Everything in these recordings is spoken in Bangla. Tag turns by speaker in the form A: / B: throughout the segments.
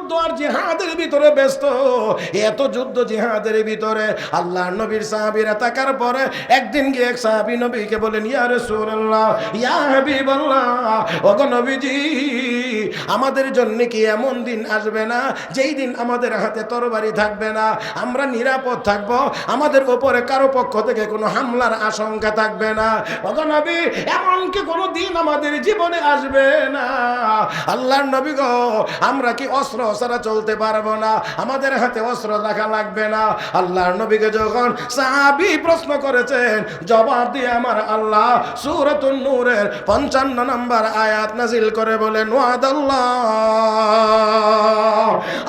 A: যুদ্ধ আর জিহাদের ভিতরে ব্যস্ত। এত যুদ্ধ জিহাদের ভিতরে আল্লাহর নবীর সাহাবীরা থাকার পরে একদিন গিয়ে এক সাহাবী নবীকে বলেন, ইয়া রাসূলুল্লাহ, ইয়া হাবিবাল্লাহ, ওগো নবীজি, আমাদের জন্য কি এমন দিন আসবে না যেই দিন আমাদের হাতে তরবারি থাকবে না, আমরা নিরাপদ থাকব, আমাদের উপরে কারো পক্ষ থেকে কোনো হামলার আশঙ্কা থাকবে না? ওগো নবী, এমন কি কোনো দিন আমাদের জীবনে আসবে না? আল্লাহর নবী গো, আমরা কি অস্ত্র ছাড়া চলতে পারবো না? আমাদের হাতে অস্ত্র রাখা লাগবে না? আল্লাহর নবীকে যখন সাহাবী প্রশ্ন করেছেন, জবাব দিয়ে আমার আল্লাহ সূরাতুন নূরের 55 নম্বর আয়াত নাজিল করে বলেন, ওয়াদাল্লাহ,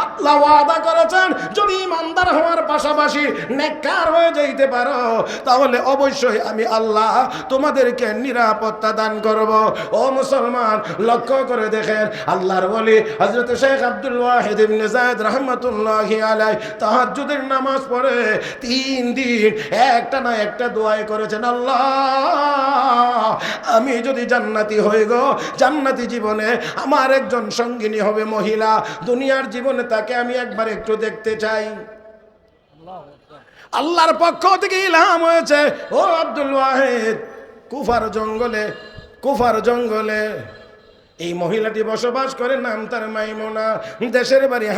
A: আল্লাহ ওয়াদা করেছেন যদি ইমানদার হওয়ার পাশাপাশি নেককার হয়ে যাইতে পারো তাহলে অবশ্যই আমি আল্লাহ তোমাদেরকে নিরাপত্তা দান করব। ও মুসলমান, লক্ষ্য করে দেখেন, আল্লাহর ওলি হযরত শেখ আব্দুল ওয়াহিদ ইবনে যায়েদ রাহমাতুল্লাহি আলাইহি তাহাজ্জুদের নামাজ পড়ে 3 দিন একটা না একটা দোয়াই করেছেন, আল্লাহ আমি যদি জান্নাতি হই গো, জান্নাতি জীবনে আমার একজন সঙ্গিনী হবে মহিলা, দুনিয়ার জীবনে তাকে আমি একবার একটু দেখতে চাই। আল্লাহর পক্ষ থেকে ইলহাম হয়েছে, ও আব্দুল ওয়াহিদ, কুফার জঙ্গলে এই মহিলাটি বসবাস করে, নাম তার মাইমুনা, দেশের বাড়ি